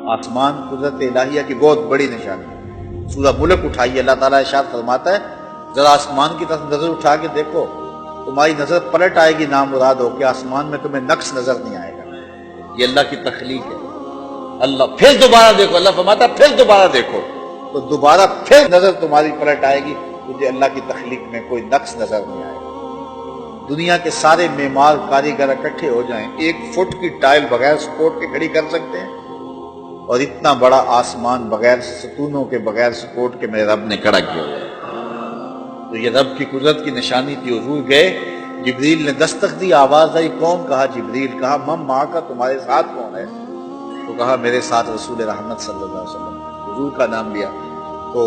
آسمان قدرت الہیہ کی بہت بڑی نشانی ہے۔ سورہ ملک اٹھائیے، اللہ تعالیٰ ارشاد فرماتا ہے ذرا آسمان کی طرف نظر اٹھا کے دیکھو، تمہاری نظر پلٹ آئے گی نامراد ہو کہ آسمان میں تمہیں نقص نظر نہیں آئے گا۔ یہ اللہ کی تخلیق ہے۔ اللہ پھر دوبارہ دیکھو، اللہ فرماتا ہے پھر دوبارہ دیکھو، تو دوبارہ پھر نظر تمہاری پلٹ آئے گی، تجھے اللہ کی تخلیق میں کوئی نقص نظر نہیں آئے گا۔ دنیا کے سارے معمار کاریگر اکٹھے ہو جائیں، 1 فٹ کی ٹائل بغیر سپورٹ کے کھڑی کر سکتے ہیں، اور اتنا بڑا آسمان بغیر ستونوں کے، بغیر سپورٹ کے میرے رب نے کھڑا کیا۔ تو یہ رب کی قدرت کی نشانی تھی۔ حضور گئے، جبریل نے دستک دی، آواز آئی کون؟ کہا جبریل۔ کہا من معک، تمہارے ساتھ کون ہے؟ تو کہا میرے ساتھ رسول رحمت صلی اللہ علیہ وسلم۔ حضور کا نام لیا تو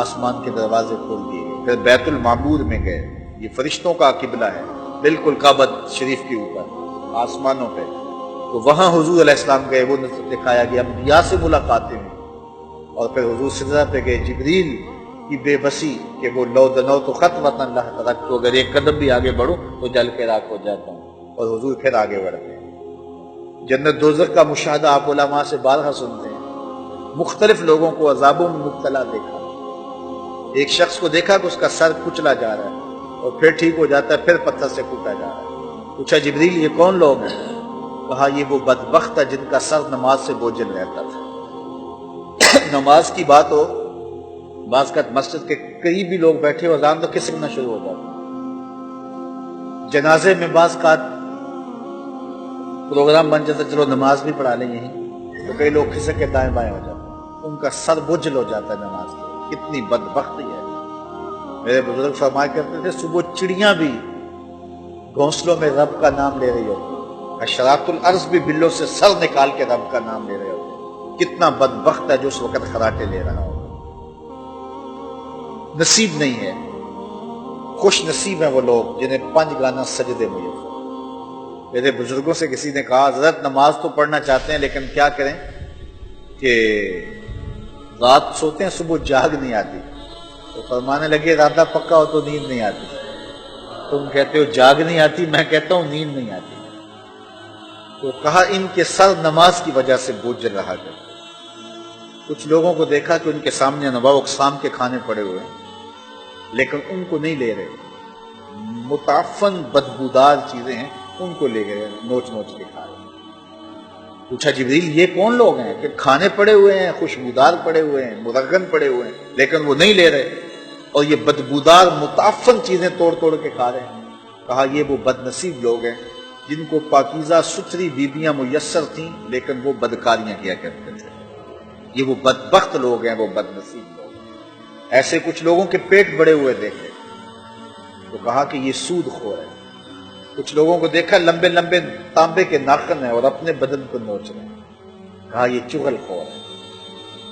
آسمان کے دروازے کھول دیے گئے۔ پھر بیت المعمور میں گئے، یہ فرشتوں کا قبلہ ہے، بالکل کعبہ شریف کے اوپر آسمانوں پہ۔ تو وہاں حضور علیہ السلام گئے، وہ نظر دکھایا گیا، انبیاء سے ملاقاتیں ہوئی، اور پھر حضور سجدہ پہ گئے۔ جبریل کی بے بسی کہ وہ لو دنو تو خطوۃ اللہ ترک، تو اگر 1 قدم بھی آگے بڑھوں تو جل کے راکھ ہو جاتا ہوں، اور حضور پھر آگے بڑھ گئے۔ جنت دوزخ کا مشاہدہ آپ علماء سے بارہا سنتے ہیں، مختلف لوگوں کو عذابوں میں مبتلا دیکھا۔ ایک شخص کو دیکھا کہ اس کا سر کچلا جا رہا ہے اور پھر ٹھیک ہو جاتا ہے، پھر پتھر سے کوٹا جا رہا ہے۔ پوچھا جبریل یہ کون لوگ ہیں؟ کہا یہ وہ بدبخت ہے جن کا سر نماز سے بوجھل رہتا تھا۔ نماز کی بات ہو، بعض کا مسجد کے قریب بھی لوگ بیٹھے ہو، اذان تو کھسکنا شروع ہو جاتا ہے۔ جنازے میں بعض کا پروگرام بن جاتا چلو نماز بھی پڑھا لیں یہیں، تو کئی لوگ کھسک کے دائیں بائیں ہو جاتے ہیں، ان کا سر بوجھل ہو جاتا ہے نماز کے۔ کتنی بدبختی ہے۔ میرے بزرگ فرمایا کرتے تھے صبح چڑیاں بھی گھونسلوں میں رب کا نام لے رہی ہوتی، حشرات الارض بھی بلوں سے سر نکال کے رب کا نام لے رہے ہوتے۔ کتنا بدبخت ہے جو اس وقت خراٹے لے رہا ہو۔ نصیب نہیں ہے، خوش نصیب ہیں وہ لوگ جنہیں 5 گانا سجدے میسر۔ میرے بزرگوں سے کسی نے کہا حضرت نماز تو پڑھنا چاہتے ہیں لیکن کیا کریں کہ رات سوتے ہیں صبح جاگ نہیں آتی۔ تو فرمانے لگے ارادہ پکا ہو تو نیند نہیں آتی، تم کہتے ہو جاگ نہیں آتی، میں کہتا ہوں نیند نہیں آتی۔ تو کہا ان کے سر نماز کی وجہ سے بوجھل رہا کرتے۔ کچھ لوگوں کو دیکھا کہ ان کے سامنے انواع اقسام کے کھانے پڑے ہوئے ہیں لیکن ان کو نہیں لے رہے، متعفن بدبودار چیزیں ہیں ان کو لے گئے، نوچ نوچ کے کھا رہے۔ پوچھا جبریل یہ کون لوگ ہیں کہ کھانے پڑے ہوئے ہیں، خوشبودار پڑے ہوئے ہیں، مرغن پڑے ہوئے ہیں لیکن وہ نہیں لے رہے، اور یہ بدبودار متعفن چیزیں توڑ توڑ کے کھا رہے ہیں؟ کہا یہ وہ بد نصیب لوگ ہیں جن کو پاکیزہ ستھری بیویاں میسر تھیں لیکن وہ بدکاریاں کیا کرتے تھے۔ یہ وہ بدبخت لوگ ہیں، وہ بد نصیب لوگ ہیں۔ ایسے کچھ لوگوں کے پیٹ بڑے ہوئے دیکھے تو کہا کہ یہ سود خور ہے۔ کچھ لوگوں کو دیکھا لمبے لمبے تانبے کے ناخن ہیں اور اپنے بدن کو نوچ رہے ہیں، کہا یہ چغل خور ہے۔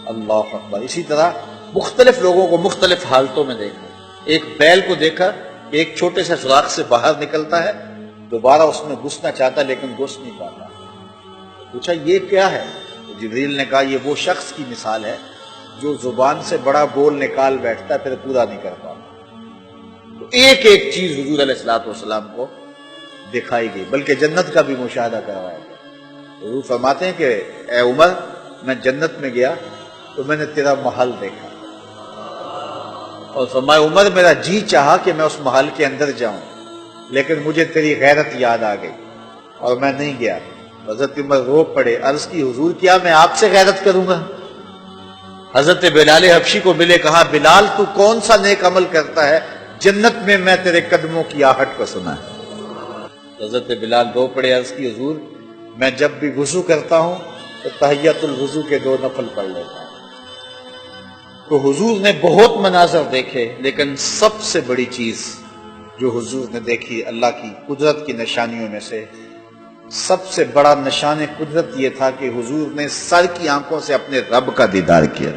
اللہ اکبر۔ اسی طرح مختلف لوگوں کو مختلف حالتوں میں دیکھا۔ ایک بیل کو دیکھا کہ ایک چھوٹے سے سوراخ سے باہر نکلتا ہے، دوبارہ اس میں گھسنا چاہتا لیکن گھس نہیں پاتا۔ پوچھا یہ کیا ہے؟ تو جبریل نے کہا یہ وہ شخص کی مثال ہے جو زبان سے بڑا بول نکال بیٹھتا ہے پھر پورا نہیں کر پاتا۔ تو ایک ایک چیز حضور علیہ الصلوۃ والسلام کو دکھائی گئی، بلکہ جنت کا بھی مشاہدہ کروایا گیا۔ حضور فرماتے ہیں کہ اے عمر میں جنت میں گیا تو میں نے تیرا محل دیکھا، اور فرمایا عمر میرا جی چاہا کہ میں اس محل کے اندر جاؤں لیکن مجھے تیری غیرت یاد آ گئی اور میں نہیں گیا۔ حضرت عمر رو پڑے، عرض کی حضور کیا میں آپ سے غیرت کروں گا؟ حضرت بلال حبشی کو ملے، کہا بلال تو کون سا نیک عمل کرتا ہے، جنت میں تیرے قدموں کی آہٹ کو سنا ہے۔ حضرت بلال رو پڑے، عرض کی حضور میں جب بھی وضو کرتا ہوں تو تحیت الوضو کے 2 نفل پڑھ لیتا ہوں۔ تو حضور نے بہت مناظر دیکھے لیکن سب سے بڑی چیز جو حضور نے دیکھی اللہ کی قدرت کی نشانیوں میں سے سب سے بڑا نشان قدرت یہ تھا کہ حضور نے سر کی آنکھوں سے اپنے رب کا دیدار کیا۔